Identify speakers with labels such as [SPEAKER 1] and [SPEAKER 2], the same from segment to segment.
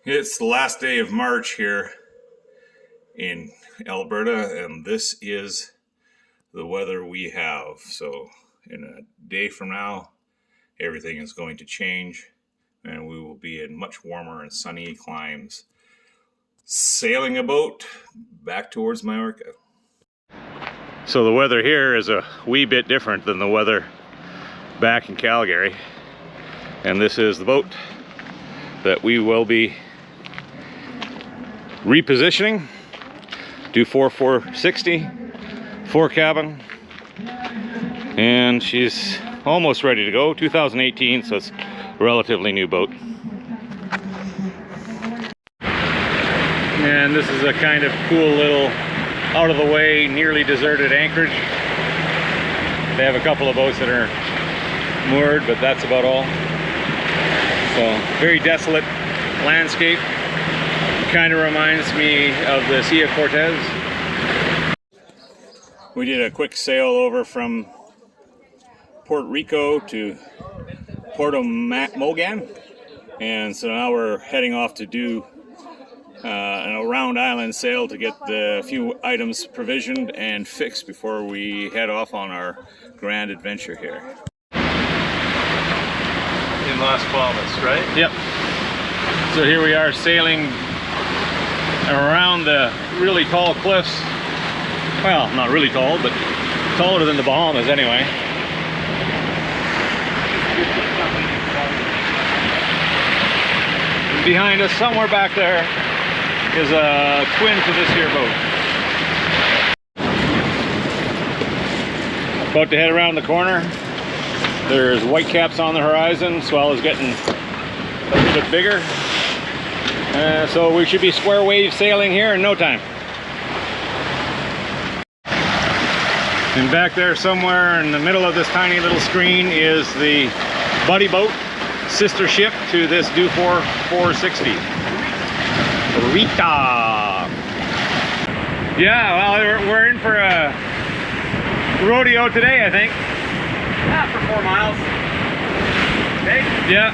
[SPEAKER 1] It's the last day of March here in Alberta, and this is the weather we have. So in a day from now, everything is going to change, and we will be in much warmer and sunny climes, sailing a boat back towards Mallorca. So the weather here is a wee bit different than the weather back in Calgary, and this is the boat that we will be repositioning. Do 460, 4 cabin, and she's almost ready to go. 2018, so it's a relatively new boat. And this is a kind of cool little out of the way, nearly deserted anchorage. They have a couple of boats that are moored, but that's about all. So very desolate landscape. Kind of reminds me of the Sea of Cortez. We did a quick sail over from Puerto Rico to Puerto Mogan, and so now we're heading off to do a round island sail to get the few items provisioned and fixed before we head off on our grand adventure here.
[SPEAKER 2] In Las Palmas, right?
[SPEAKER 1] Yep. So here we are sailing around the really tall cliffs. Well, not really tall, but taller than the Bahamas anyway. Behind us, somewhere back there, is a twin to this here boat. About to head around the corner. There's whitecaps on the horizon. Swell is getting a little bit bigger. So we should be square wave sailing here in no time. And back there somewhere in the middle of this tiny little screen is the buddy boat, sister ship to this Do 460. Rita! Yeah, well, we're in for a rodeo today, I think.
[SPEAKER 2] Yeah, for 4 miles. Okay?
[SPEAKER 1] Yeah.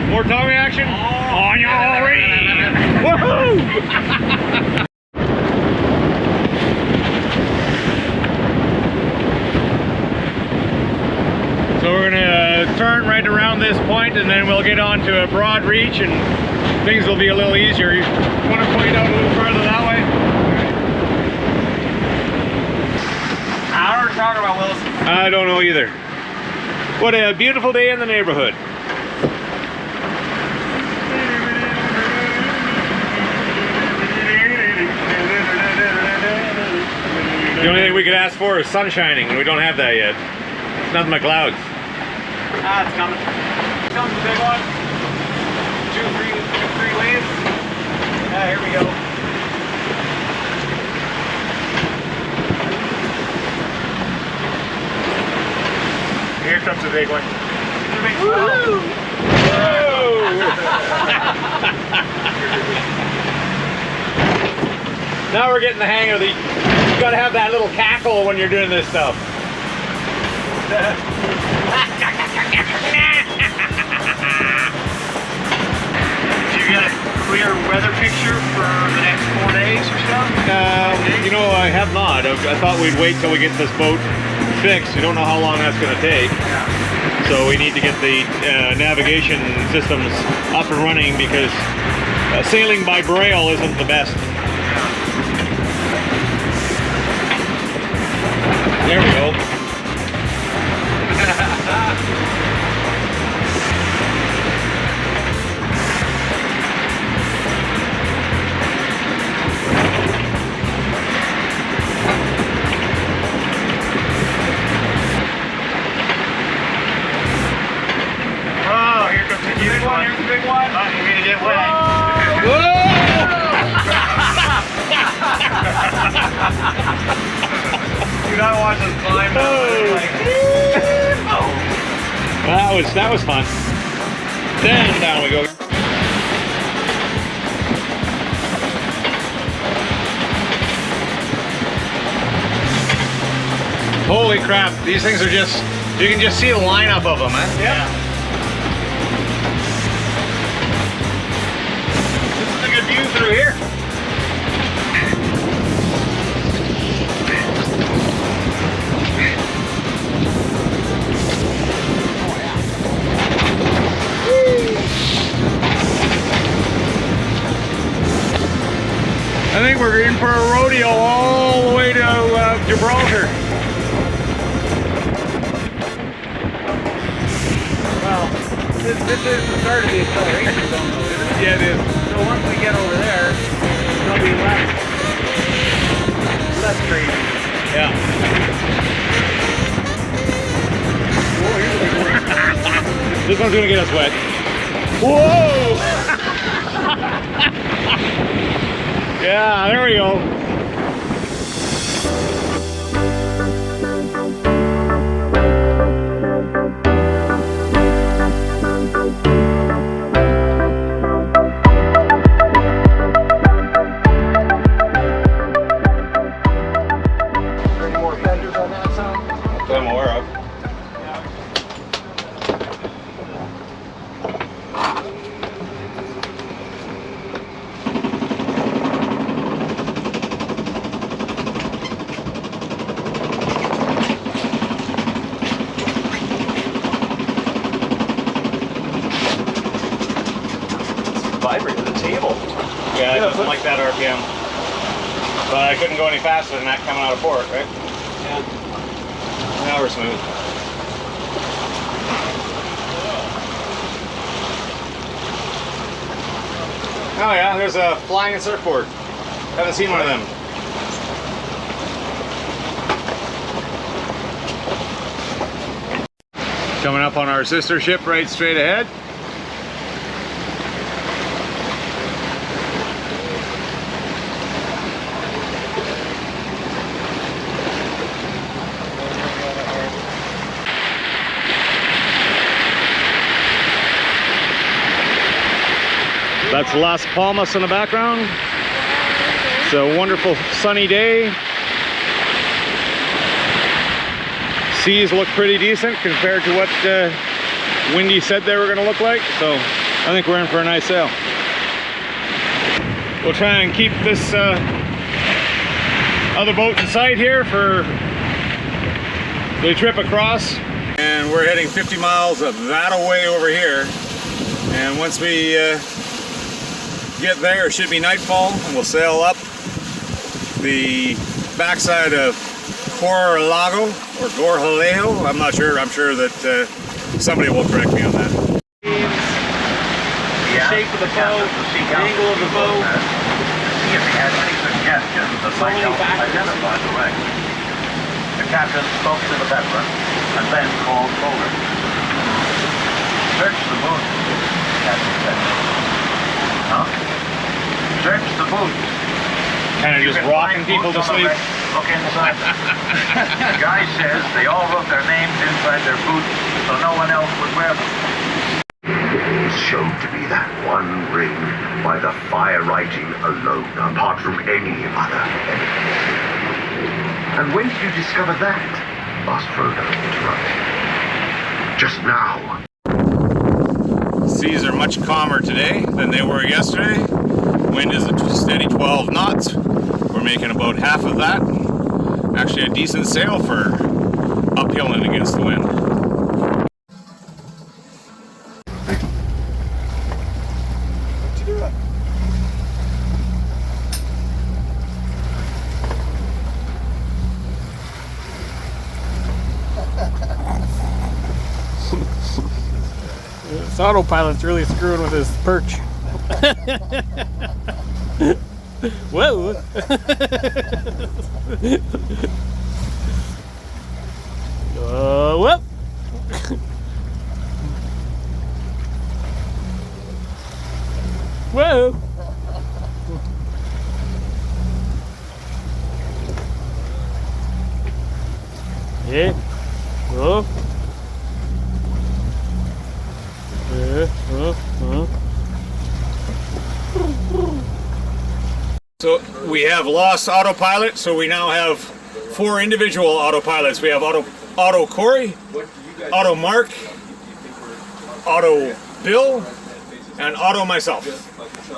[SPEAKER 1] More Tommy action? On your way! Woohoo! So we're gonna turn right around this point, and then we'll get onto a broad reach, and things will be a little easier. You want to point out a little further that way?
[SPEAKER 2] I don't talk about Wilson.
[SPEAKER 1] I don't know either. What a beautiful day in the neighborhood. The only thing we could ask for is sun shining, and we don't have that yet. Nothing but clouds.
[SPEAKER 2] Ah, it's coming. It's coming, the big one. Two, three waves. Ah, here we go.
[SPEAKER 1] Here comes the big one.
[SPEAKER 2] The big one.
[SPEAKER 1] Now we're getting the hang of the, you gotta have that little cackle when you're doing this stuff.
[SPEAKER 2] Did you get a clear weather picture for the next 4 days or so?
[SPEAKER 1] You know, I have not. I thought we'd wait till we get this boat fixed. We don't know how long that's gonna take.
[SPEAKER 2] Yeah.
[SPEAKER 1] So we need to get the navigation systems up and running, because sailing by braille isn't the best. There we go.
[SPEAKER 2] Oh, here comes the big one. Here's the big one. Oh, you're gonna get wet. Dude, I watched us climb
[SPEAKER 1] That was fun. Then down we go. Holy crap, these things are just, you can just see the lineup of them, huh?
[SPEAKER 2] Yeah. I think we're in for a rodeo all the way to Gibraltar. Well, this is the start of the acceleration zone, though, isn't it?
[SPEAKER 1] Yeah, it is.
[SPEAKER 2] So once we get over there, it'll be less crazy.
[SPEAKER 1] Yeah.
[SPEAKER 2] Whoa, here's a big one.
[SPEAKER 1] This one's gonna get us wet. Whoa! Yeah, there we go.
[SPEAKER 2] Any more fenders on that sound?
[SPEAKER 1] That I'm aware of.
[SPEAKER 2] Vibrate to the table.
[SPEAKER 1] Yeah, it doesn't like that RPM. But I couldn't go any faster than that coming out of port, right?
[SPEAKER 2] Yeah.
[SPEAKER 1] Now we're smooth. Oh yeah, there's a flying surfboard. Haven't seen one of them. Coming up on our sister ship right straight ahead. That's Las Palmas in the background. It's a wonderful sunny day. Seas look pretty decent compared to what Windy said they were going to look like. So I think we're in for a nice sail. We'll try and keep this other boat in sight here for the trip across. And we're heading 50 miles that away over here. And once we get there, it should be nightfall, and we'll sail up the backside of Corralago or Gorjalejo. I'm not sure. I'm sure that somebody will correct me on that.
[SPEAKER 2] The shape of the boat, the angle of the boat.
[SPEAKER 3] See if he has any suggestions that might help identify the wreck. The captain spoke to the veteran and then called forward. Search the boat, the captain said. Huh? Search the boat.
[SPEAKER 1] Kind of just rocking people to sleep.
[SPEAKER 3] Look inside them. The guy says they all wrote their names inside their boots so no one else would wear them. It's shown to be that one ring by the fire writing alone, apart from any other evidence. And when did you discover that? Asked Frodo, interrupting. Just now.
[SPEAKER 1] Seas are much calmer today than they were yesterday. Wind is a steady 12 knots. We're making about half of that. Actually a decent sail for uphilling against the wind.
[SPEAKER 2] What'd you do?
[SPEAKER 4] This autopilot's really screwing with his perch. Whoa! Whoop! Whoa! Yeah. Whoa.
[SPEAKER 1] So we have lost autopilot, so we now have 4 individual autopilots. We have Auto Corey, Auto Mark, Auto Bill, and Auto myself.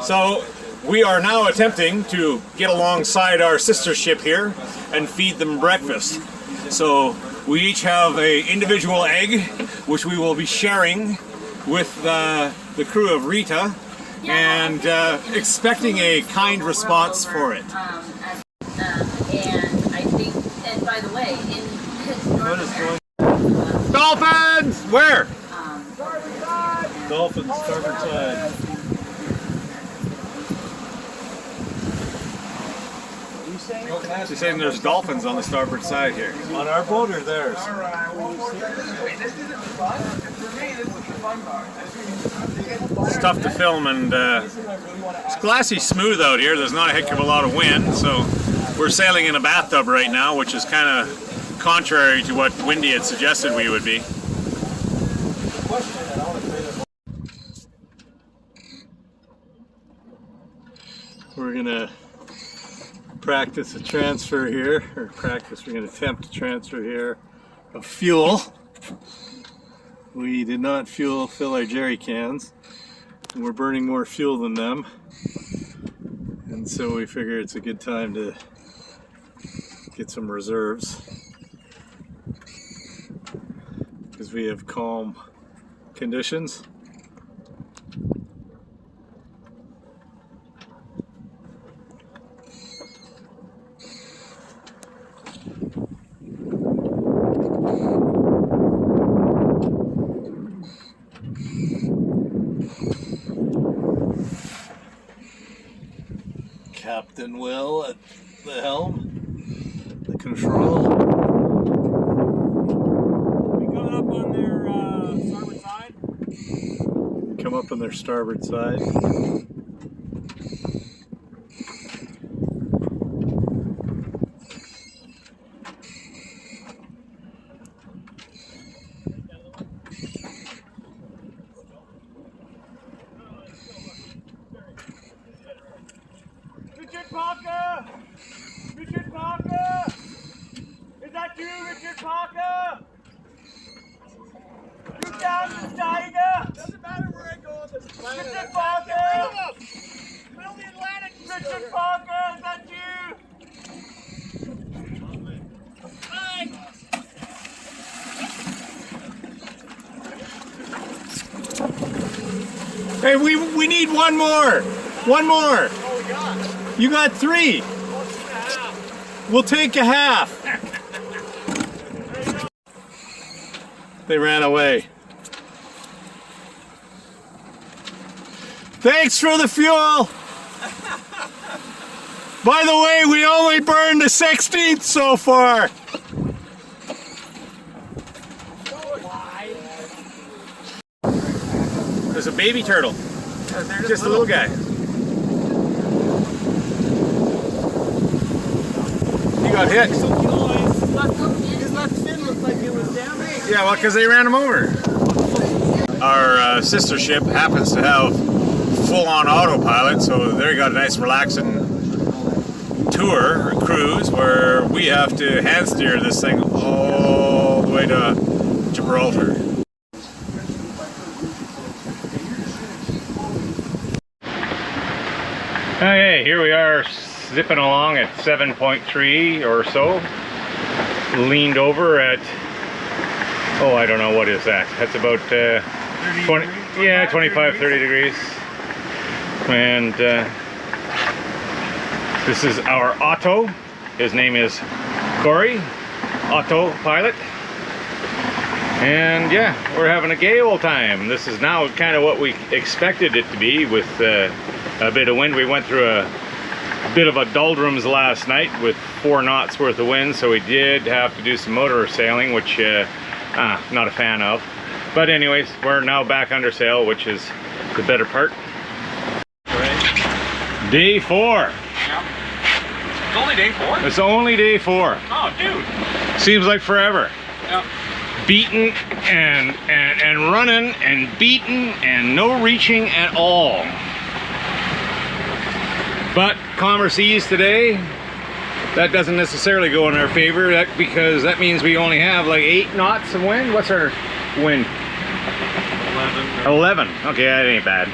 [SPEAKER 1] So we are now attempting to get alongside our sister ship here and feed them breakfast. So we each have an individual egg, which we will be sharing with the crew of Rita, and expecting a kind response for it.
[SPEAKER 5] And I think, and by the way, in North America,
[SPEAKER 1] Dolphins! Where?
[SPEAKER 6] Dolphins, starboard side.
[SPEAKER 1] She's saying there's dolphins on the starboard side here.
[SPEAKER 6] On our boat or theirs?
[SPEAKER 1] It's tough to film, and it's glassy smooth out here. There's not a heck of a lot of wind, so we're sailing in a bathtub right now, which is kind of contrary to what Windy had suggested we would be.
[SPEAKER 6] We're gonna practice a transfer here, we're gonna attempt to transfer here of fuel. We did not fill our jerry cans, and we're burning more fuel than them, and so we figure it's a good time to get some reserves because we have calm conditions. Captain Will at the helm, the control.
[SPEAKER 4] We coming up on their starboard side?
[SPEAKER 6] Come up on their starboard side.
[SPEAKER 2] Richard Parker! Richard Parker! Is that you, Richard Parker? You down the tiger! Doesn't matter where I go on this planet. Richard Parker! Middle of the Atlantic! Richard Parker, is that you? Hi!
[SPEAKER 1] Hey, we need one more! One more! You got 3! We'll take a half!
[SPEAKER 6] They ran away.
[SPEAKER 1] Thanks for the fuel! By the way, we only burned the 16th so far! There's a baby turtle. Just a little guy. He got hit.
[SPEAKER 2] His left fin looked like it was damaged.
[SPEAKER 1] Yeah, well, because they ran him over. Our sister ship happens to have full-on autopilot, so they got a nice relaxing tour or cruise where we have to hand steer this thing all the way to Gibraltar. Okay, here we are zipping along at 7.3 or so. Leaned over at, oh, I don't know, what is that? That's about 20, yeah, 25, 30 degrees. And this is our Otto. His name is Corey, autopilot. And yeah, we're having a gay old time. This is now kind of what we expected it to be with a bit of wind. We went through a bit of a doldrums last night with 4 knots worth of wind, so we did have to do some motor sailing, which not a fan of. But anyways, we're now back under sail, which is the better part. Day 4.
[SPEAKER 2] Yeah. It's only day 4?
[SPEAKER 1] It's only day 4.
[SPEAKER 2] Oh, dude.
[SPEAKER 1] Seems like forever.
[SPEAKER 2] Yeah.
[SPEAKER 1] Beaten and running and beaten and no reaching at all. But calmer seas today. That doesn't necessarily go in our favor, because that means we only have like 8 knots of wind. What's our wind? 11. Okay, that ain't bad.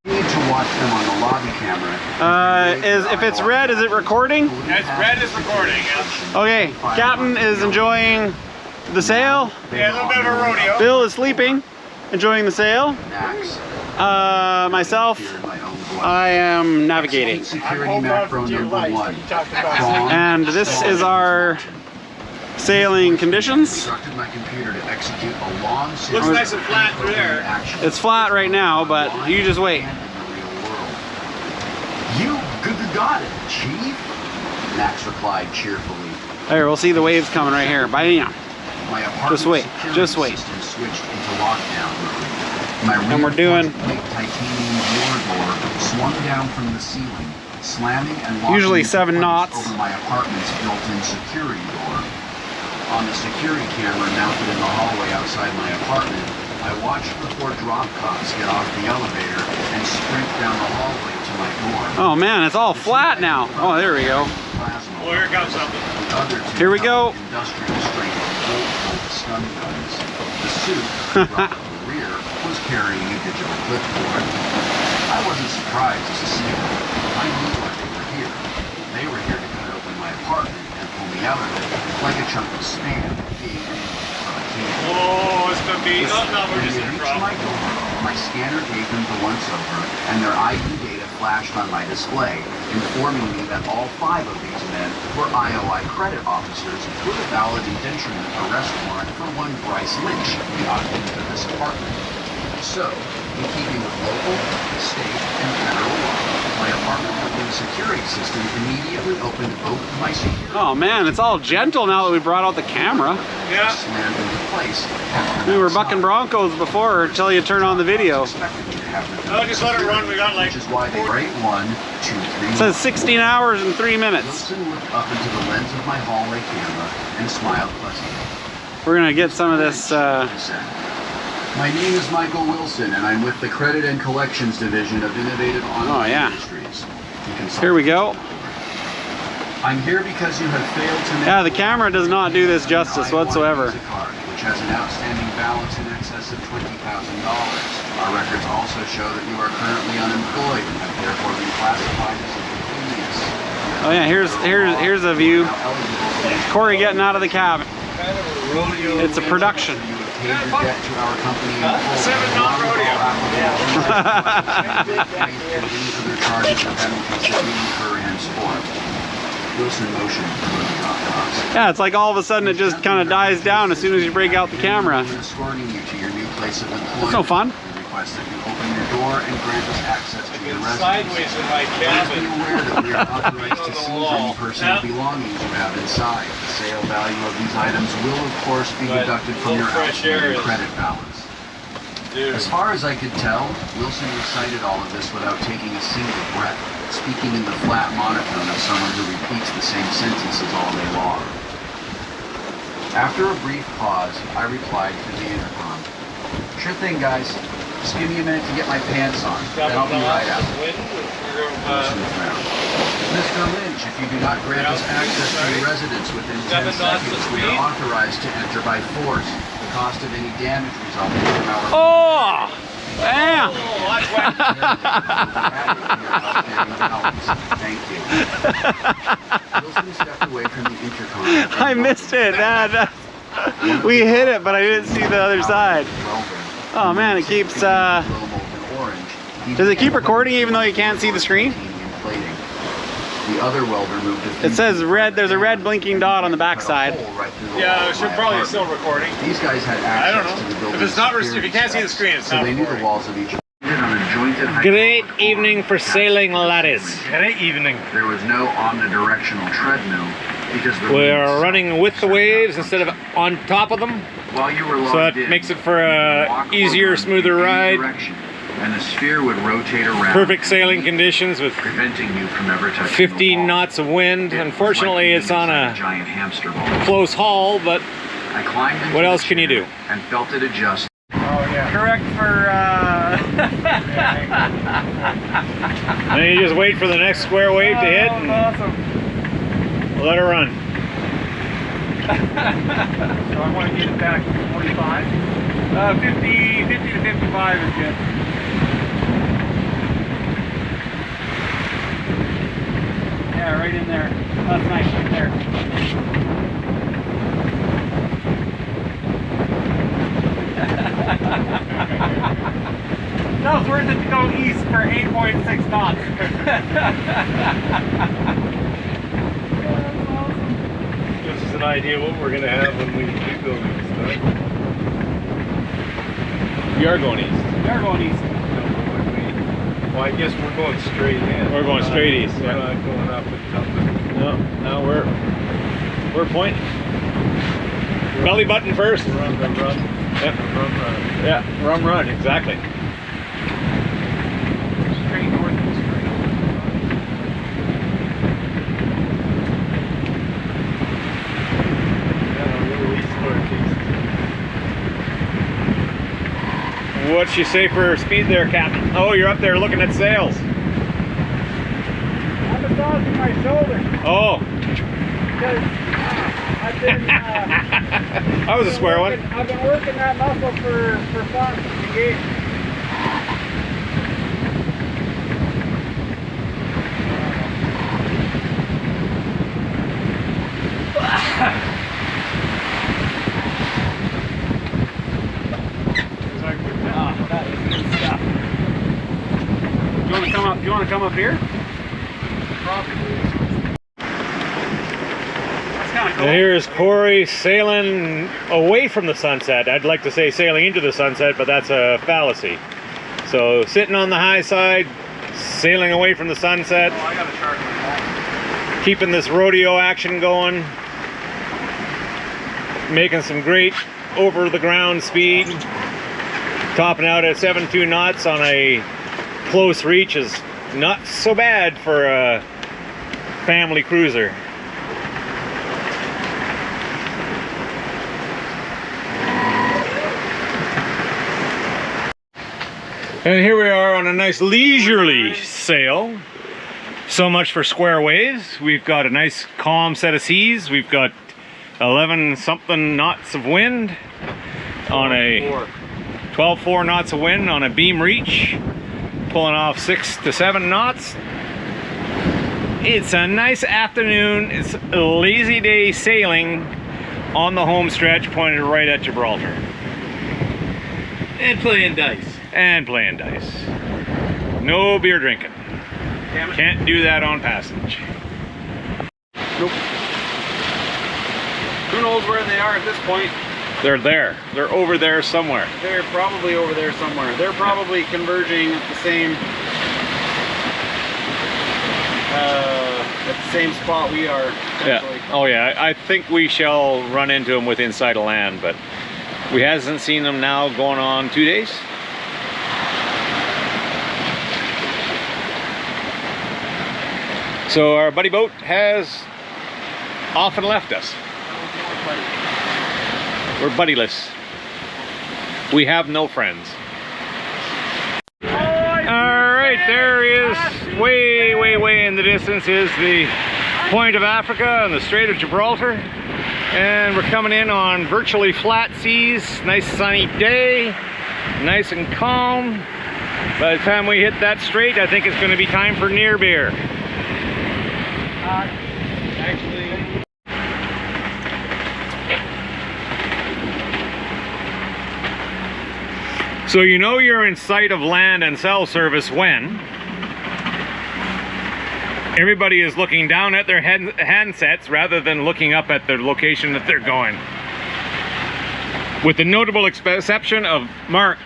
[SPEAKER 3] You need to watch them on the lobby camera.
[SPEAKER 2] If it's red, is it recording?
[SPEAKER 1] That's red is recording. Yeah.
[SPEAKER 2] Okay, Captain is enjoying the sail.
[SPEAKER 1] Yeah, a little bit of a rodeo.
[SPEAKER 2] Bill is sleeping, enjoying the sail.
[SPEAKER 3] Max.
[SPEAKER 2] Myself,
[SPEAKER 3] Here in my own
[SPEAKER 4] I am navigating.
[SPEAKER 3] Security macro number 1.
[SPEAKER 4] And this is our sailing conditions.
[SPEAKER 3] Instructed my computer to execute a long
[SPEAKER 2] Looks nice and flat through there.
[SPEAKER 4] It's flat right now, but you just wait.
[SPEAKER 3] You got it, Chief. Max replied cheerfully.
[SPEAKER 4] There, we'll see the waves coming right here. Bam.
[SPEAKER 3] My apartment
[SPEAKER 4] Just wait,
[SPEAKER 3] security
[SPEAKER 4] just wait.
[SPEAKER 3] system switched into lockdown mode. My
[SPEAKER 4] And we're doing-
[SPEAKER 3] titanium door swung down from the ceiling, slamming and locking
[SPEAKER 4] Usually
[SPEAKER 3] into
[SPEAKER 4] 7
[SPEAKER 3] place
[SPEAKER 4] knots.
[SPEAKER 3] over my apartment's built-in security door. On the security camera mounted in the hallway outside my apartment, I watched the 4 drop cops get off the elevator and sprint down the hallway to my door.
[SPEAKER 4] Oh man, it's all flat now. Oh, there we go.
[SPEAKER 2] Well, here comes something.
[SPEAKER 3] The other 2
[SPEAKER 4] Here we go.
[SPEAKER 3] Industrial strength bolt-type stun guns. The suit, brought to the rear, was carrying a digital clipboard. I wasn't surprised to see them. I knew why they were here. They were here to cut open my apartment and pull me out of it like a chunk of spam being removed from a can.
[SPEAKER 2] Oh, it's gonna be. Oh no, we're just in a
[SPEAKER 3] Reached my
[SPEAKER 2] problem.
[SPEAKER 3] door. My scanner gave them the once-over, and their ID data flashed on my display, informing me that all 5 of these men were IOI credit officers with a valid indenturement arrest warrant for one Bryce Lynch, the occupant of this apartment. So, in keeping with local, state, and federal law, my apartment building security system immediately opened both of my security.
[SPEAKER 4] Oh man, it's all gentle now that we brought out the camera.
[SPEAKER 2] Yeah.
[SPEAKER 3] Slammed into place.
[SPEAKER 4] We were bucking Broncos before until you turn on the video.
[SPEAKER 2] Oh, just let it run. We got like.
[SPEAKER 3] Which is why they rate 1, 2, 3.
[SPEAKER 4] It says 16 hours and 3 minutes.
[SPEAKER 3] Wilson looked up into the lens of my hallway camera and smiled pleasantly.
[SPEAKER 4] We're gonna get some of this.
[SPEAKER 3] He said, "My name is Michael Wilson, and I'm with the Credit and Collections Division of Innovative Online Industries."
[SPEAKER 4] Here we go.
[SPEAKER 3] I'm here because you have failed to make
[SPEAKER 4] Yeah, the camera does not do this justice whatsoever.
[SPEAKER 3] Visa card, which has an outstanding balance in excess of $20,000. Our records also show that you are currently unemployed and have therefore been classified as a impecunious.
[SPEAKER 4] Oh yeah, here's a view. Corey getting out of the cabin. It's a production.
[SPEAKER 3] You have paid your debt to our company in full.
[SPEAKER 2] 7 knot rodeo.
[SPEAKER 3] Other charges and penalties that we incur henceforth. Wilson motioned to the drop box.
[SPEAKER 4] Yeah, it's like all of a sudden it just kind of dies down as soon as you break out the camera.
[SPEAKER 3] We're escorting you to your new place of employment.
[SPEAKER 4] It's no fun.
[SPEAKER 3] We request that you open your door and grant us access to your residence.
[SPEAKER 2] Sideways in my
[SPEAKER 3] Please be
[SPEAKER 2] cabin.
[SPEAKER 3] aware that we are authorized to
[SPEAKER 2] On the
[SPEAKER 3] seize
[SPEAKER 2] wall.
[SPEAKER 3] any personal
[SPEAKER 2] Yeah.
[SPEAKER 3] belongings you have inside. The sale value of these items will, of course, be
[SPEAKER 2] But
[SPEAKER 3] deducted
[SPEAKER 2] full
[SPEAKER 3] from your
[SPEAKER 2] fresh air
[SPEAKER 3] outstanding
[SPEAKER 2] is-
[SPEAKER 3] credit balance.
[SPEAKER 2] Dude.
[SPEAKER 3] As far as I could tell, Wilson recited all of this without taking a single breath, speaking in the flat monotone of someone who repeats the same sentences all day long. After a brief pause, I replied through the intercom. "Sure thing, guys. Just give me a minute to get my pants on, then I'll be right out." Wilson frowned. "Mr. Lynch, if you do not grant us access to your residence within 10 seconds, we are authorized to enter by force. The cost of any damage resulting from our...
[SPEAKER 4] Oh! Bam!
[SPEAKER 3] Thank you." Wilson stepped away from the intercom.
[SPEAKER 4] I missed it. We hit it, but I didn't see the other side. Oh man, it keeps. Does it keep recording even though you can't see the screen?
[SPEAKER 3] The other welder moved a few
[SPEAKER 4] It says
[SPEAKER 3] feet
[SPEAKER 4] red. There's a red blinking dot on the backside.
[SPEAKER 3] cut a hole right through the wall
[SPEAKER 2] Yeah,
[SPEAKER 3] of
[SPEAKER 2] it should
[SPEAKER 3] my
[SPEAKER 2] probably
[SPEAKER 3] apartment.
[SPEAKER 2] still recording.
[SPEAKER 3] These guys had
[SPEAKER 2] I don't
[SPEAKER 3] access to the
[SPEAKER 2] know.
[SPEAKER 3] building's
[SPEAKER 2] If it's not,
[SPEAKER 3] security
[SPEAKER 2] if you can't see the
[SPEAKER 3] specs,
[SPEAKER 2] screen, it's
[SPEAKER 3] so
[SPEAKER 2] not
[SPEAKER 3] they knew the
[SPEAKER 2] recording.
[SPEAKER 3] walls of each. On a jointed
[SPEAKER 4] Great evening for sailing, laddies.
[SPEAKER 2] Great evening.
[SPEAKER 3] There was no omnidirectional treadmill because the
[SPEAKER 4] We're
[SPEAKER 3] winds
[SPEAKER 4] running with the waves instead of on top of them,
[SPEAKER 3] while you were
[SPEAKER 4] so
[SPEAKER 3] logged
[SPEAKER 4] that
[SPEAKER 3] in,
[SPEAKER 4] makes it for a
[SPEAKER 3] walk or
[SPEAKER 4] easier,
[SPEAKER 3] run
[SPEAKER 4] smoother
[SPEAKER 3] in any
[SPEAKER 4] ride.
[SPEAKER 3] direction, and the sphere would rotate around,
[SPEAKER 4] Perfect sailing conditions with
[SPEAKER 3] preventing you from ever touching
[SPEAKER 4] 15
[SPEAKER 3] the wall.
[SPEAKER 4] knots of wind.
[SPEAKER 3] It was
[SPEAKER 4] Unfortunately,
[SPEAKER 3] like
[SPEAKER 4] it's on
[SPEAKER 3] being
[SPEAKER 4] a
[SPEAKER 3] inside giant hamster ball.
[SPEAKER 4] close haul, but
[SPEAKER 3] I climbed into
[SPEAKER 4] what
[SPEAKER 3] the
[SPEAKER 4] else can you
[SPEAKER 3] chair
[SPEAKER 4] do?
[SPEAKER 3] And felt it adjust.
[SPEAKER 4] correct for. Then you just wait for the next square wave to hit and let it run.
[SPEAKER 2] So I want to get it back to 45.
[SPEAKER 4] 50 to 55 is good. Yeah, right in there. That's nice right there. No, it's worth it to go east for 8.6 knots.
[SPEAKER 6] Gives us an idea what we're gonna have when we do go east, right?
[SPEAKER 4] We are going east. We are going east.
[SPEAKER 6] Well, I guess we're going straight in.
[SPEAKER 4] We're going straight east.
[SPEAKER 6] We're not going up and jumping.
[SPEAKER 4] No, we're pointing. Belly button first.
[SPEAKER 6] Run.
[SPEAKER 4] Yep.
[SPEAKER 6] Run.
[SPEAKER 4] Yeah, run, exactly.
[SPEAKER 6] Straight north and straight. Yeah, we're east northeast.
[SPEAKER 4] What's you say for speed there, Captain? Oh, you're up there looking at sails.
[SPEAKER 2] I'm massaging my shoulder
[SPEAKER 4] Oh,
[SPEAKER 2] because I've been.
[SPEAKER 4] that was a square one.
[SPEAKER 2] I've been working that muscle for fun. Engage.
[SPEAKER 4] That is good stuff. Do you want to come up? Do you want to come up here? That's kind of cool. Here's Corey sailing away from the sunset. I'd like to say sailing into the sunset, but that's a fallacy. So sitting on the high side, sailing away from the sunset.
[SPEAKER 6] Oh, I got a shark in my back.
[SPEAKER 4] Keeping this rodeo action going. Making some great over the ground speed. Topping out at 7.2 knots on a close reach is not so bad for a family cruiser. And here we are on a nice leisurely sail. So much for square waves. We've got a nice calm set of seas. We've got 11 something knots of wind on a 12.4 knots of wind on a beam reach, pulling off 6 to 7 knots. It's a nice afternoon. It's a lazy day sailing on the home stretch pointed right at Gibraltar.
[SPEAKER 6] And playing dice.
[SPEAKER 4] And playing dice. No beer drinking.
[SPEAKER 6] Damn it.
[SPEAKER 4] Can't do that on passage.
[SPEAKER 6] Nope. Who knows where they are at this point?
[SPEAKER 4] They're there. They're over there somewhere.
[SPEAKER 6] They're probably over there somewhere. They're probably converging at the same spot we are.
[SPEAKER 4] Yeah. Oh yeah. I think we shall run into them within sight of land, but we hasn't seen them now going on 2 days. So our buddy boat has often left us. We're buddyless. We have no friends. Alright, there is, way in the distance is the point of Africa and the Strait of Gibraltar. And we're coming in on virtually flat seas, nice sunny day, nice and calm. By the time we hit that strait, I think it's going to be time for near beer.
[SPEAKER 6] Actually,
[SPEAKER 4] so you know you're in sight of land and cell service when everybody is looking down at their handsets rather than looking up at the location that they're going. With the notable exception of Mark,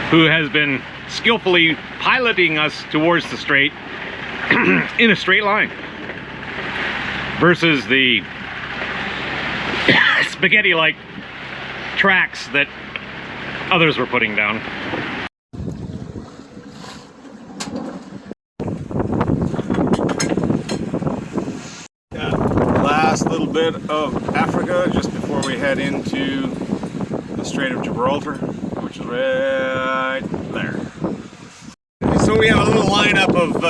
[SPEAKER 4] who has been skillfully piloting us towards the strait in a straight line versus the spaghetti-like tracks that others were putting down.
[SPEAKER 1] Yeah, last little bit of Africa just before we head into the Strait of Gibraltar, which is right there. So we have a little lineup of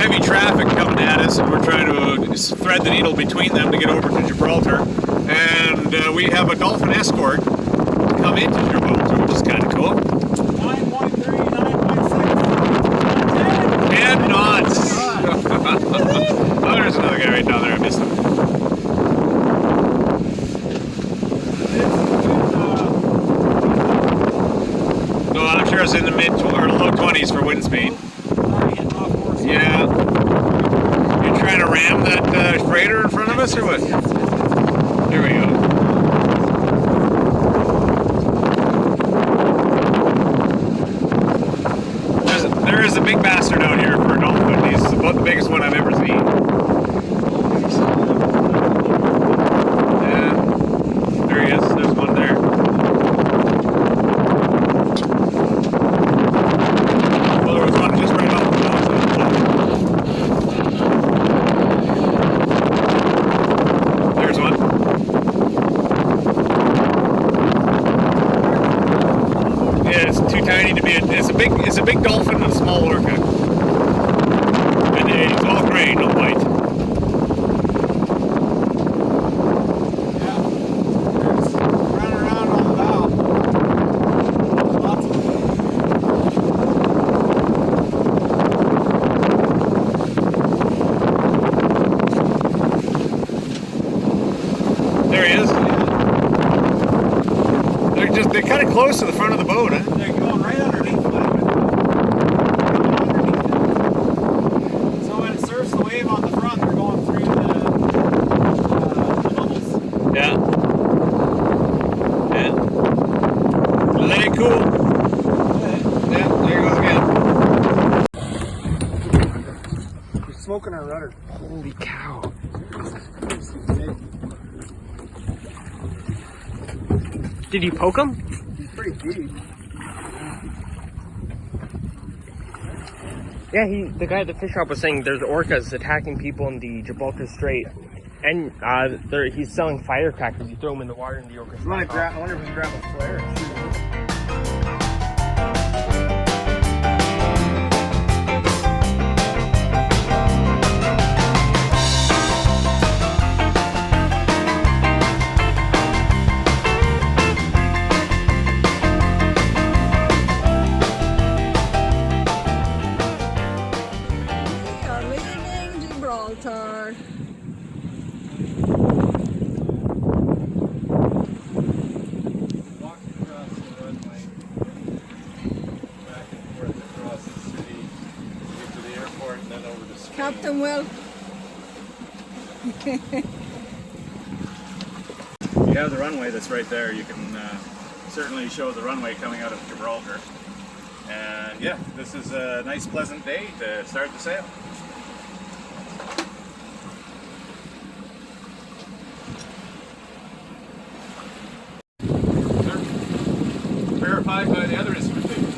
[SPEAKER 1] heavy traffic coming at us, and we're trying to thread the needle between them to get over to Gibraltar. And we have a dolphin escort come into Gibraltar, which is kind of cool.
[SPEAKER 2] 9.3, 9.6,
[SPEAKER 1] 10 knots! Oh, there's another guy right down there, I missed him. I'm sure it's in the mid or low 20s for wind speed. Yeah. You're trying to ram that freighter in front of us or what? There we go. There is a big bastard out here for a dolphin. He's about the biggest one I've ever seen. Yeah. There he is. There's one there. Well, there was one just right off the nose of the boat. There's one. Yeah, it's too tiny to be it's a big dolphin and a small orca. And it's all gray, no white.
[SPEAKER 6] Yeah. There's running around on the bow. Lots of
[SPEAKER 1] There he is. They're kind of close to the front of the boat, huh?
[SPEAKER 6] They're going right underneath it. So when it surfs the wave on the front, they're going through the bubbles.
[SPEAKER 1] Yeah. Yeah. Let it cool. Yeah, there he goes again.
[SPEAKER 6] We're smoking our rudder.
[SPEAKER 7] Holy cow. Did you poke him?
[SPEAKER 6] He's pretty deep.
[SPEAKER 7] Yeah, the guy at the fish shop was saying there's orcas attacking people in the Gibraltar Strait. And he's selling firecrackers. You throw them in the water and the orcas.
[SPEAKER 6] I wonder if we can grab a flare and shoot him.
[SPEAKER 8] We are leaving Gibraltar.
[SPEAKER 6] Walking across the runway, back and forth across the city, to get to the airport and then over to Spain.
[SPEAKER 8] Captain Will.
[SPEAKER 1] You have the runway that's right there. You can certainly show the runway coming out of Gibraltar. And yeah, this is a nice, pleasant day to start the sail. Verified by the other instrumentation.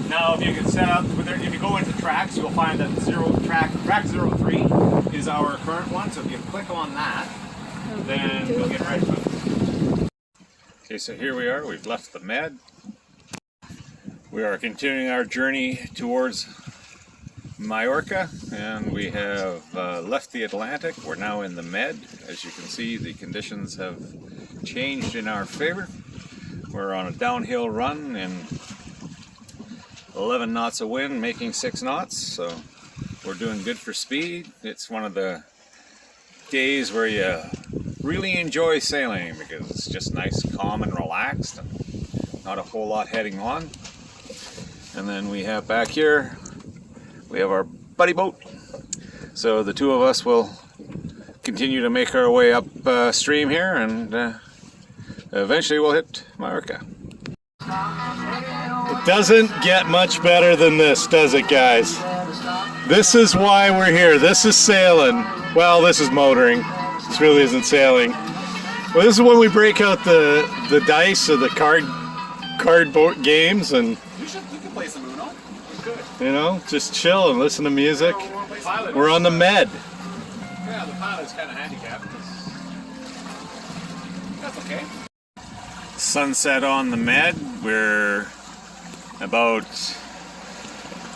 [SPEAKER 1] Now, if you can set up, if you go into tracks, you'll find that track 03 is our current one. So if you click on that, then you'll get right to it. Okay, so here we are. We've left the Med. We are continuing our journey towards Mallorca, and we have left the Atlantic. We're now in the Med. As you can see, the conditions have changed in our favor. We're on a downhill run in 11 knots of wind, making 6 knots, so we're doing good for speed. It's one of the days where you really enjoy sailing because it's just nice, calm, and relaxed, and not a whole lot heading on. And then we have back here, we have our buddy boat. So the two of us will continue to make our way up stream here, and eventually we'll hit Mallorca.
[SPEAKER 6] It doesn't get much better than this, does it, guys? This is why we're here. This is sailing. Well, this is motoring. This really isn't sailing. Well, this is when we break out the dice or the card board games, and
[SPEAKER 1] You can play some Uno. Good.
[SPEAKER 6] you know, just chill and listen to music. We're on the Med.
[SPEAKER 1] Yeah, the pilot's kind of handicapped. That's okay. Sunset on the Med. We're about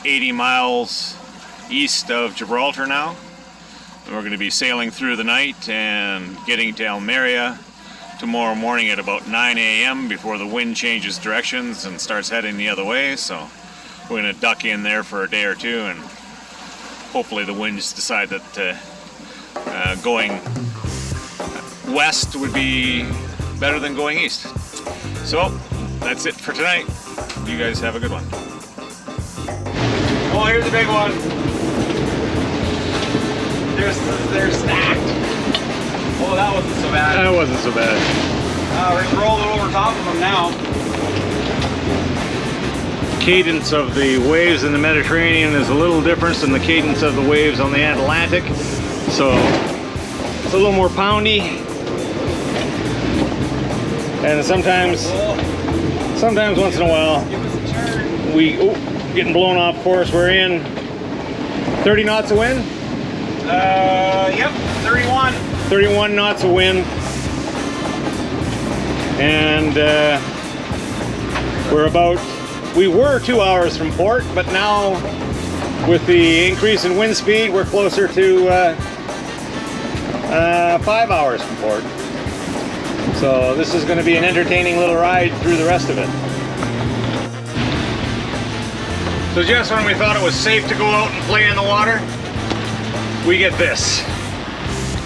[SPEAKER 1] 80 miles east of Gibraltar now. And we're going to be sailing through the night and getting to Almeria tomorrow morning at about 9 a.m. before the wind changes directions and starts heading the other way. So we're going to duck in there for a day or two, and hopefully the winds decide that going west would be better than going east. So that's it for tonight. You guys have a good one.
[SPEAKER 2] Oh, here's the big one. They're stacked. Oh, that wasn't so bad.
[SPEAKER 4] That wasn't so bad.
[SPEAKER 2] We're rolling over top of them now.
[SPEAKER 4] Cadence of the waves in the Mediterranean is a little different than the cadence of the waves on the Atlantic. So it's a little more poundy. And sometimes once in a while, getting blown off course. We're in 30 knots of wind.
[SPEAKER 2] Yep, 31.
[SPEAKER 4] 31 knots of wind. And we were 2 hours from port, but now with the increase in wind speed, we're closer to 5 hours from port. So this is going to be an entertaining little ride through the rest of it. So just when we thought it was safe to go out and play in the water, we get this.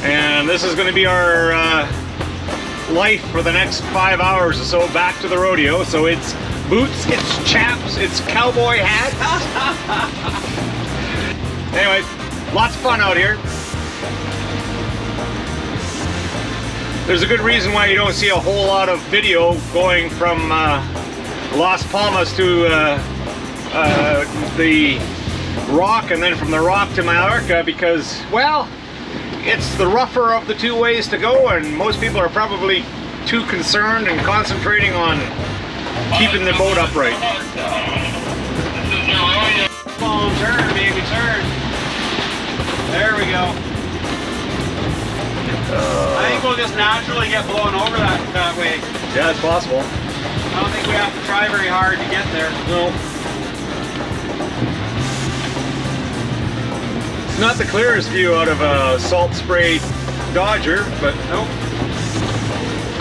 [SPEAKER 4] And this is going to be our life for the next 5 hours or so back to the rodeo. So it's boots, it's chaps, it's cowboy hats. Anyway, lots of fun out here. There's a good reason why you don't see a whole lot of video going from Las Palmas to the Rock, and then from the Rock to Mallorca, because, well, it's the rougher of the two ways to go, and most people are probably too concerned and concentrating on keeping the boat upright.
[SPEAKER 2] Come on, turn, baby, turn. There we go. I think we'll just naturally get blown over that way.
[SPEAKER 4] Yeah, it's possible.
[SPEAKER 2] I don't think we have to try very hard to get there.
[SPEAKER 4] No. It's not the clearest view out of a salt spray Dodger, but
[SPEAKER 2] Nope.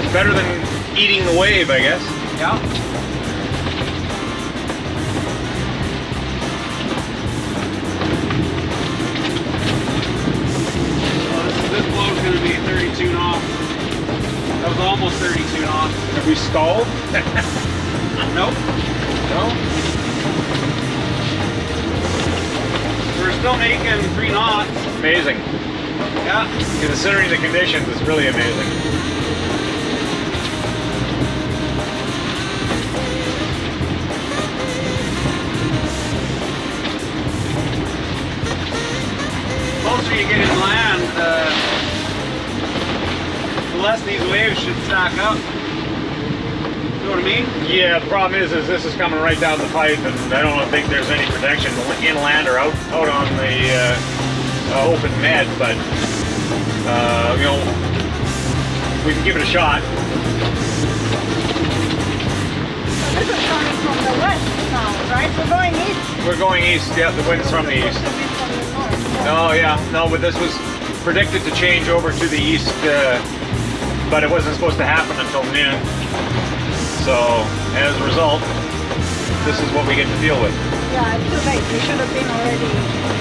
[SPEAKER 4] it's better than eating the wave, I guess.
[SPEAKER 2] Yeah. This blow's gonna be 32 knots. That was almost 32 knots.
[SPEAKER 4] Have we stalled?
[SPEAKER 2] Nope.
[SPEAKER 4] No?
[SPEAKER 2] We're still making 3 knots.
[SPEAKER 4] Amazing.
[SPEAKER 2] Yeah.
[SPEAKER 4] Considering the conditions, it's really amazing.
[SPEAKER 2] The closer you get inland, the less these waves should stack up. You know what I mean?
[SPEAKER 4] Yeah, the problem is this is coming right down the pipe, and I don't think there's any protection inland or out on the open med, but you know, we can give it a shot.
[SPEAKER 8] This is coming from the west now, right? We're going east.
[SPEAKER 4] We're going east. Yeah, the wind's from the east.
[SPEAKER 8] From the north.
[SPEAKER 4] Oh yeah, no, but this was predicted to change over to the east, but it wasn't supposed to happen until noon. So, as a result, this is what we get to deal with.
[SPEAKER 8] Yeah, it's too late. We should have been already.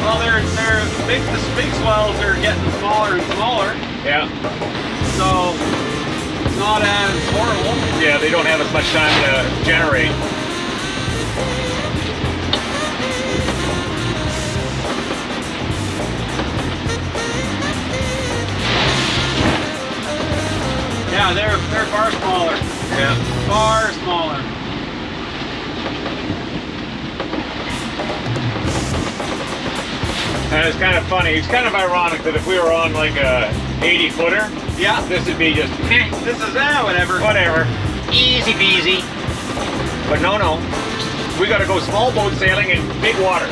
[SPEAKER 2] Well, the big swells are getting smaller and smaller,
[SPEAKER 4] Yeah.
[SPEAKER 2] so it's not as horrible.
[SPEAKER 4] Yeah, they don't have as much time to generate.
[SPEAKER 2] Yeah, they're far smaller.
[SPEAKER 4] Yeah.
[SPEAKER 2] Far smaller.
[SPEAKER 4] And it's kind of funny. It's kind of ironic that if we were on like a 80-footer,
[SPEAKER 2] Yeah.
[SPEAKER 4] this would be just
[SPEAKER 2] This is whatever.
[SPEAKER 4] whatever, easy peasy. But no, we got to go small boat sailing in big water.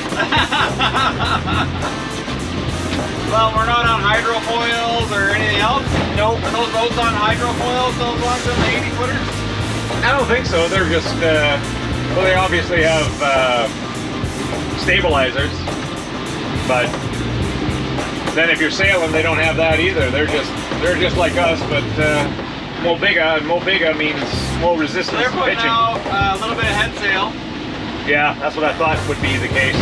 [SPEAKER 2] Well, we're not on hydrofoils or anything else.
[SPEAKER 4] Nope.
[SPEAKER 2] Are those boats on hydrofoils, those ones in the 80-footers?
[SPEAKER 4] I don't think so. They're just well, they obviously have stabilizers, but then if you're sailing, they don't have that either. They're just like us, but Mobiga, and Mobiga means more resistance
[SPEAKER 2] So they're
[SPEAKER 4] to
[SPEAKER 2] putting
[SPEAKER 4] pitching.
[SPEAKER 2] out a little bit of head sail.
[SPEAKER 4] Yeah, that's what I thought would be the case.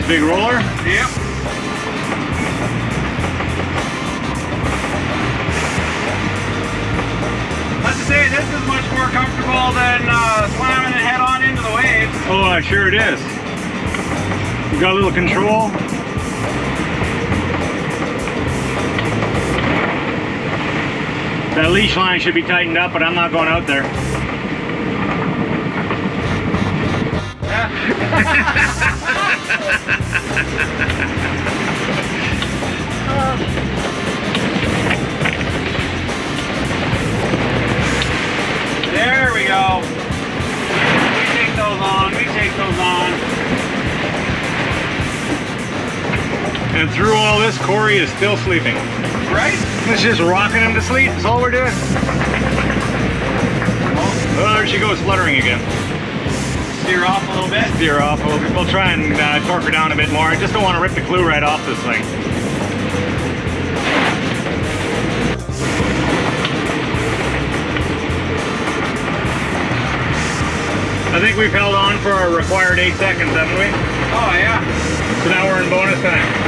[SPEAKER 4] Nice big roller.
[SPEAKER 9] Yep. Let's just say this is much more comfortable than slamming it head on into the waves.
[SPEAKER 4] Oh, sure it is. You got a little control. That leash line should be tightened up, but I'm not going out there.
[SPEAKER 9] There we go. We take those on, we take those on.
[SPEAKER 4] And through all this, Corey is still sleeping.
[SPEAKER 9] Right?
[SPEAKER 4] It's just rocking him to sleep. That's all we're doing. Oh, there she goes, fluttering again.
[SPEAKER 9] Steer off a little bit.
[SPEAKER 4] Steer off. We'll try and torque her down a bit more. I just don't want to rip the glue right off this thing. I think we've held on for our required 8 seconds, haven't we?
[SPEAKER 9] Oh, yeah.
[SPEAKER 4] So now we're in bonus time.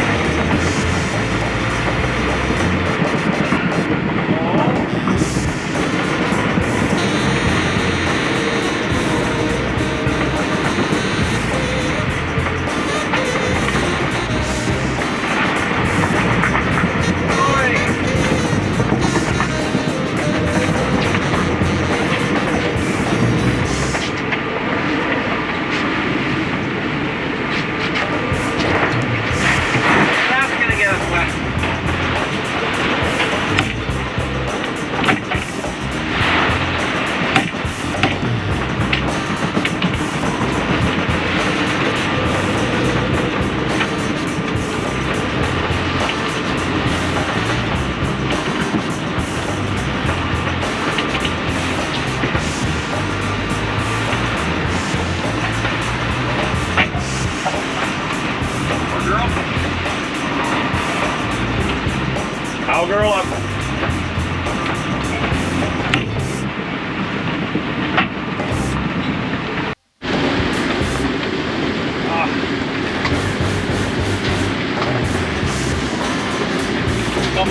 [SPEAKER 4] Cowgirl up.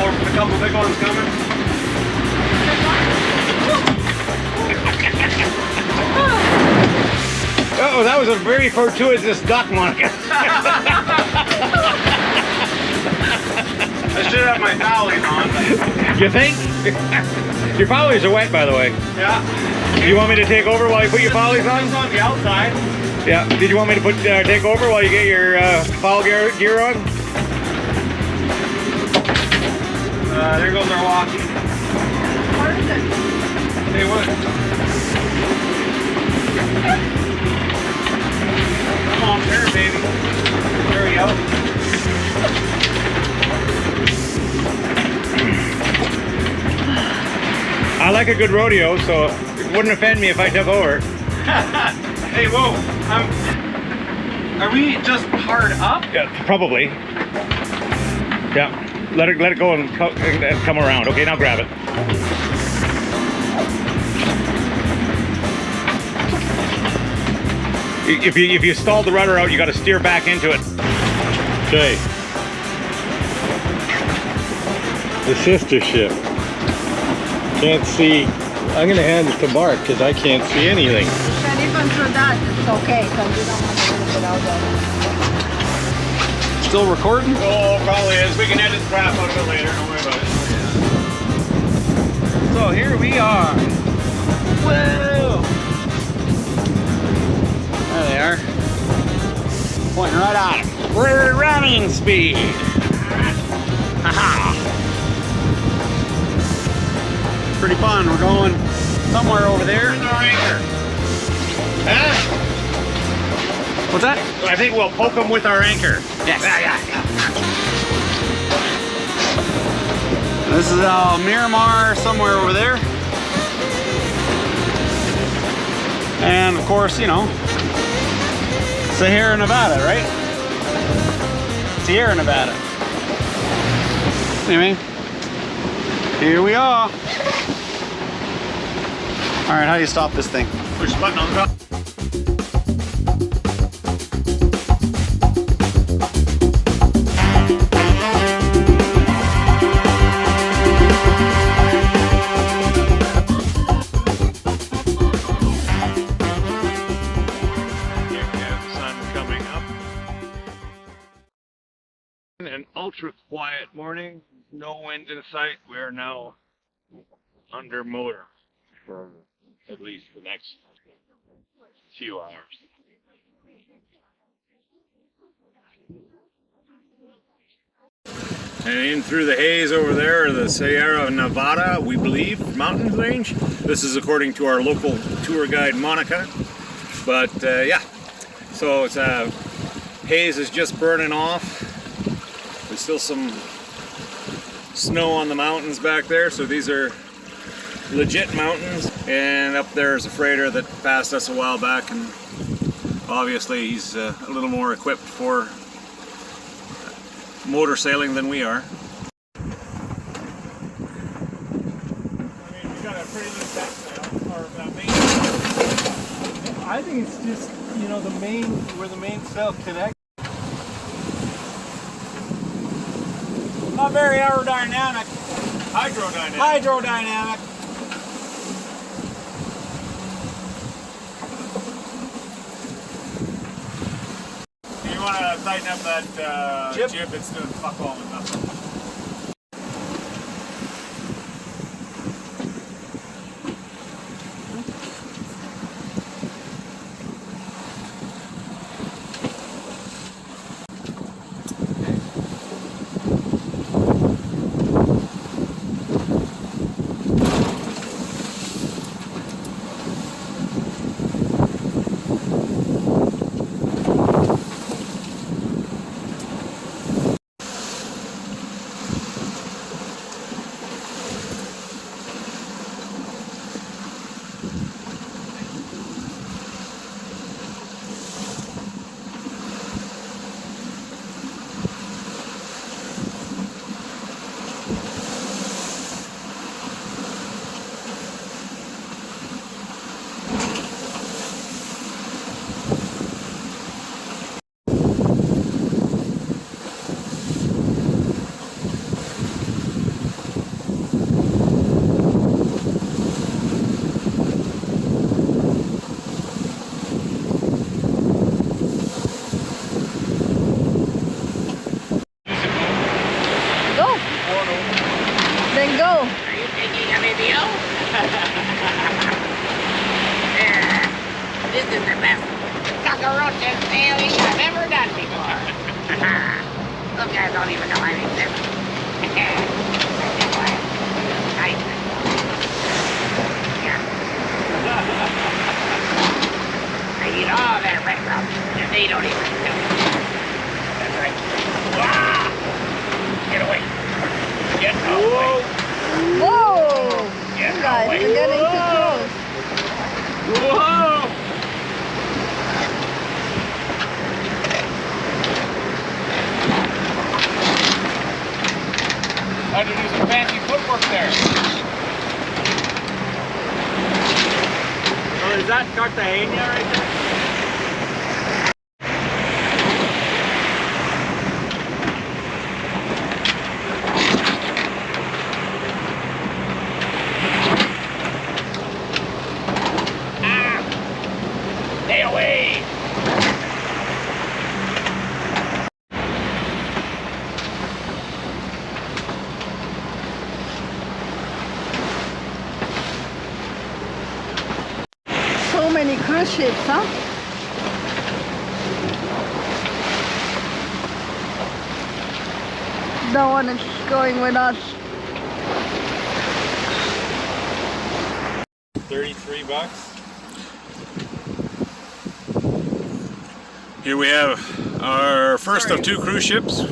[SPEAKER 4] A couple big ones coming. Oh, that was a very fortuitous duck, Monica.
[SPEAKER 9] I should have my towelies on.
[SPEAKER 4] You think? Your follies are wet, by the way.
[SPEAKER 9] Yeah.
[SPEAKER 4] You want me to take over while you put your follies on?
[SPEAKER 9] It's on the outside.
[SPEAKER 4] Yeah. Did you want me to take over while you get your foul gear on?
[SPEAKER 9] There goes our walkie.
[SPEAKER 8] Where is it?
[SPEAKER 9] Hey, what? Come on, there, baby. There we go.
[SPEAKER 4] I like a good rodeo, so it wouldn't offend me if I took over.
[SPEAKER 9] Hey, whoa. Are we just hard up?
[SPEAKER 4] Yeah, probably. Yeah. Let it go and come around. Okay, now grab it. If you stall the rudder out, you got to steer back into it. Okay. The sister ship. Can't see. I'm gonna hand it to Mark because I can't see anything.
[SPEAKER 8] And even through that, it's okay because you don't want to put it out there.
[SPEAKER 9] Still recording?
[SPEAKER 4] Oh, probably is. We can edit the crap out of it later. Don't worry about it.
[SPEAKER 9] So here we are. Whoa! There they are. Pointing right at them. We're at running speed. Haha! Pretty fun. We're going somewhere over there.
[SPEAKER 4] Where's our anchor? Huh?
[SPEAKER 9] What's that?
[SPEAKER 4] I think we'll poke them with our anchor.
[SPEAKER 9] Yes.
[SPEAKER 4] Yeah.
[SPEAKER 9] This is Miramar, somewhere over there. And of course, you know, Sierra Nevada, right? Sierra Nevada. Anyway, here we are. All right, how do you stop this thing?
[SPEAKER 4] Push the button on the top. ultra quiet morning, no wind in sight. We are now under motor for at least the next few hours.
[SPEAKER 1] And in through the haze over there, the Sierra Nevada, we believe, mountain range. This is according to our local tour guide, Monica. But yeah, so it's haze is just burning off. There's still some snow on the mountains back there, so these are legit mountains. And up there is a freighter that passed us a while back, and obviously he's a little more equipped for motor sailing than we are.
[SPEAKER 6] I mean, we got a pretty loose deck sail, or main. I think it's just, you know, the main, where the main sail connects. Not very aerodynamic.
[SPEAKER 1] Hydrodynamic.
[SPEAKER 6] Hydrodynamic.
[SPEAKER 1] You want to tighten up that
[SPEAKER 6] Jib?
[SPEAKER 1] jib that's doing fuck all and nothing.
[SPEAKER 8] Then go.
[SPEAKER 2] Are you taking a video? This is the best cockroach sailing I've ever done before. Those guys don't even know I exist. I eat all their breadcrumbs, and they don't even know. That's right. Ah! Get away. Get away.
[SPEAKER 8] Whoa!
[SPEAKER 2] Get
[SPEAKER 8] You guys
[SPEAKER 2] away.
[SPEAKER 8] are getting too close.
[SPEAKER 2] Whoa!
[SPEAKER 4] Had to do some fancy footwork there.
[SPEAKER 7] Oh, is that Cartagena right there?
[SPEAKER 2] Stay away!
[SPEAKER 8] So many cruise ships, huh? No one is going with us.
[SPEAKER 6] $33.
[SPEAKER 1] Here we have our first of two cruise ships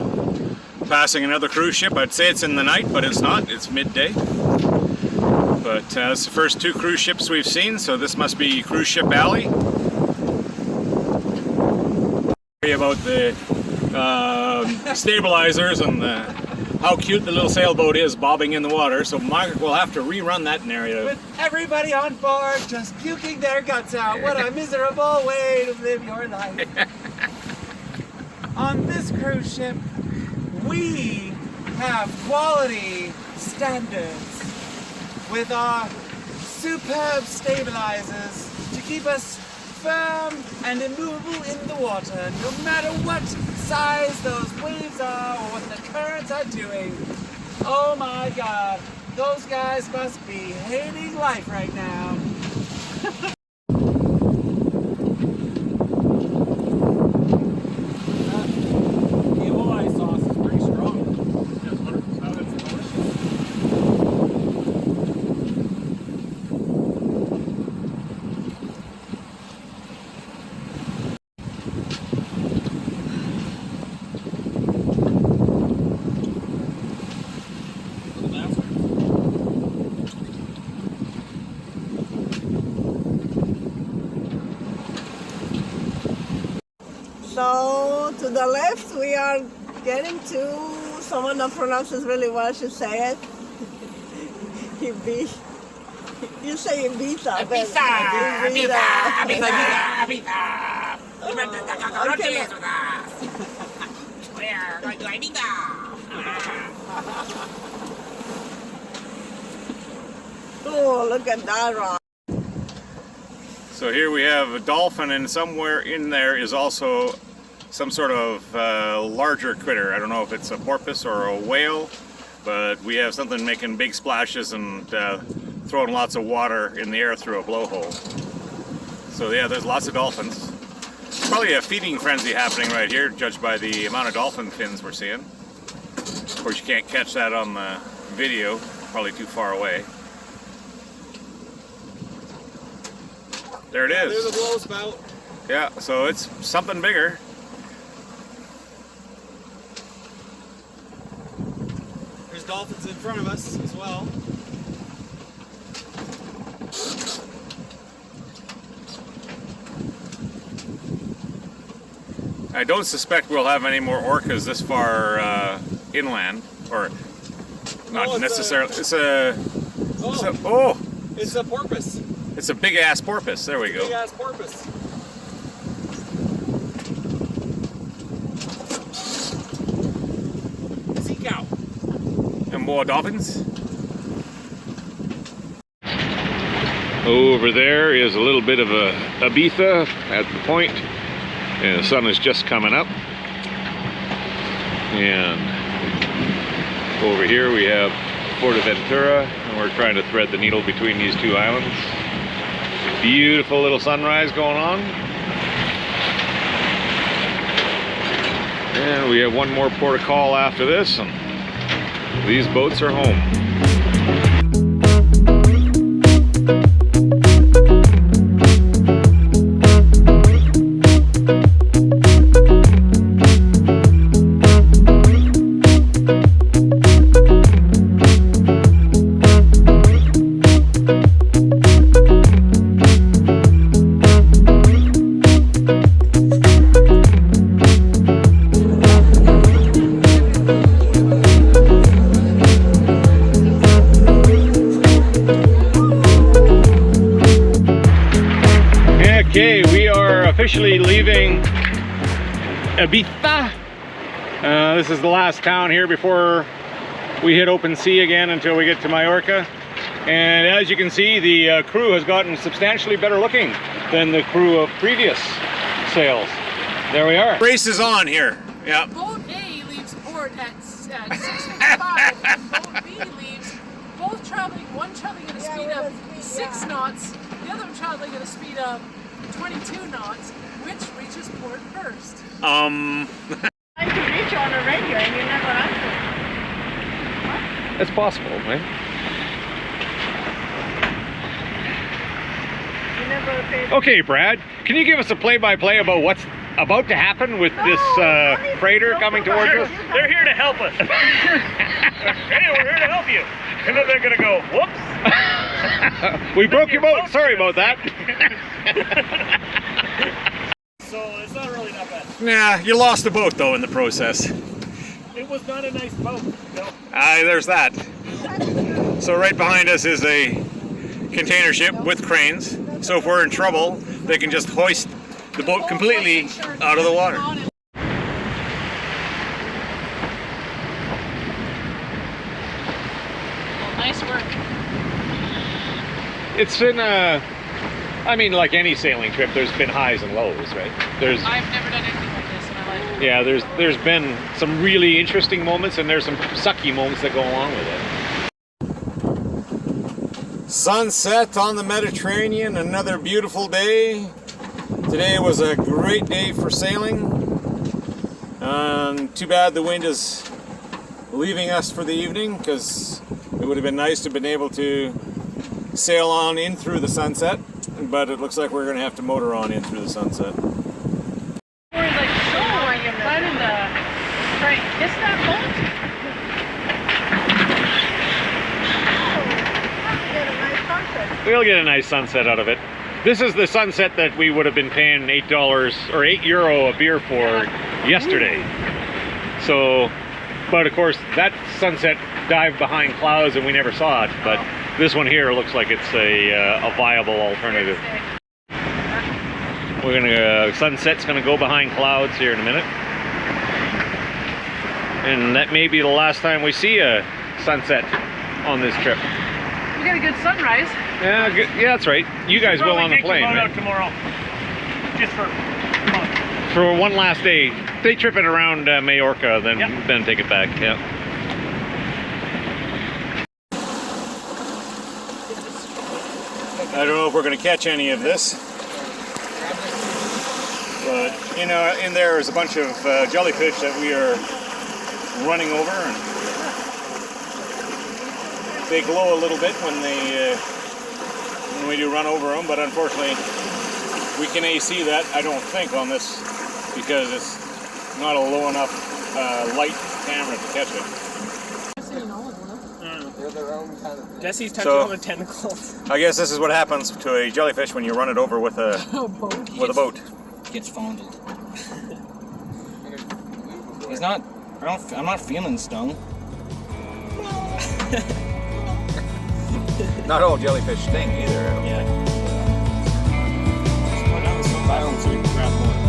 [SPEAKER 1] passing another cruise ship. I'd say it's in the night, but it's not. It's midday. But it's the first two cruise ships we've seen, so this must be Cruise Ship Alley. About the stabilizers and how cute the little sailboat is bobbing in the water, so Margaret will have to rerun that narrative.
[SPEAKER 6] With everybody on board just puking their guts out. What a miserable way to live your life. On this cruise ship, we have quality standards with our superb stabilizers to keep us
[SPEAKER 10] firm and immovable in the water, no matter what size those waves are or what the currents are doing. Oh my God, those guys must be hating life right now. The Oi sauce is pretty strong. Yes, 100%. It's delicious.
[SPEAKER 8] So to the left, we are getting to someone that pronounces really well. Should say it. You say Ibiza.
[SPEAKER 2] Ibiza. We're going to Ibiza.
[SPEAKER 8] Oh, look at that rock.
[SPEAKER 1] So here we have a dolphin, and somewhere in there is also some sort of larger critter. I don't know if it's a porpoise or a whale, but we have something making big splashes and throwing lots of water in the air through a blowhole. So yeah, there's lots of dolphins. Probably a feeding frenzy happening right here, judged by the amount of dolphin fins we're seeing. Of course, you can't catch that on the video, probably too far away. There it is.
[SPEAKER 10] There's a blow spout.
[SPEAKER 1] Yeah, so it's something bigger.
[SPEAKER 10] There's dolphins in front of us as well.
[SPEAKER 1] I don't suspect we'll have any more orcas this far inland, or not necessarily. It's a
[SPEAKER 10] porpoise.
[SPEAKER 1] It's a big ass porpoise. There we go.
[SPEAKER 10] Big ass porpoise. Sea cow.
[SPEAKER 1] And more dolphins. Over there is a little bit of a Ibiza at the point, and the sun is just coming up. And over here we have Fuerteventura, and we're trying to thread the needle between these two islands. Beautiful little sunrise going on. And we have one more port of call after this, and these boats are home. Okay, we are officially leaving Ibiza. This is the last town here before we hit open sea again until we get to Mallorca. And as you can see, the crew has gotten substantially better looking than the crew of previous sails. There we are. Race is on here. Yeah.
[SPEAKER 11] Boat A leaves port at 6:55, and boat B leaves, both traveling, one traveling at a speed of 6 knots, the other one traveling at a speed of 22 knots. Which reaches port first?
[SPEAKER 8] Trying to reach on a radio and you never answer.
[SPEAKER 1] It's possible, right?
[SPEAKER 8] You never paid.
[SPEAKER 4] Okay, Brad, can you give us a play-by-play about what's about to happen with this freighter coming towards us?
[SPEAKER 7] They're here to help us. Hey, we're here to help you. And then they're going to go, whoops.
[SPEAKER 4] We broke your boat. Sorry about that.
[SPEAKER 7] So it's not really that bad.
[SPEAKER 1] Nah, you lost the boat though in the process.
[SPEAKER 7] It was not a nice boat. No.
[SPEAKER 1] There's that. So right behind us is a container ship with cranes. So if we're in trouble, they can just hoist the boat completely out of the water.
[SPEAKER 11] Nice work.
[SPEAKER 4] It's in I mean, like any sailing trip, there's been highs and lows, right?
[SPEAKER 11] I've never done anything like this in my life.
[SPEAKER 4] Yeah, there's been some really interesting moments, and there's some sucky moments that go along with it.
[SPEAKER 6] Sunset on the Mediterranean, another beautiful day. Today was a great day for sailing. Too bad the wind is leaving us for the evening, because it would have been nice to have been able to sail on in through the sunset, but it looks like we're going to have to motor on in through the sunset.
[SPEAKER 11] Or like, so are you planning to try and kiss that boat?
[SPEAKER 4] We'll get a nice sunset out of it. This is the sunset that we would have been paying $8 or €8 a beer for yesterday. So, but of course that sunset dived behind clouds and we never saw it. But this one here looks like it's a viable alternative. We're gonna sunset's gonna go behind clouds here in a minute, and that may be the last time we see a sunset on this trip.
[SPEAKER 11] We got a good sunrise.
[SPEAKER 4] Yeah, good. Yeah, that's right. You guys will on the plane, right?
[SPEAKER 7] Out tomorrow, just for fun.
[SPEAKER 4] For one last day, day tripping around Mallorca, then take it back. Yeah.
[SPEAKER 6] I don't know if we're going to catch any of this, but you know, in there is a bunch of jellyfish that we are running over, and they glow a little bit when we do run over them. But unfortunately, we can AC that, I don't think, on this, because it's not a low enough light camera to catch it.
[SPEAKER 7] Jesse's touching all the tentacles.
[SPEAKER 6] I guess this is what happens to a jellyfish when you run it over with a boat.
[SPEAKER 10] Gets fondled. He's not. I'm not feeling stung.
[SPEAKER 6] Not all jellyfish sting either.
[SPEAKER 10] Yeah. Slow down so violent so we can grab more.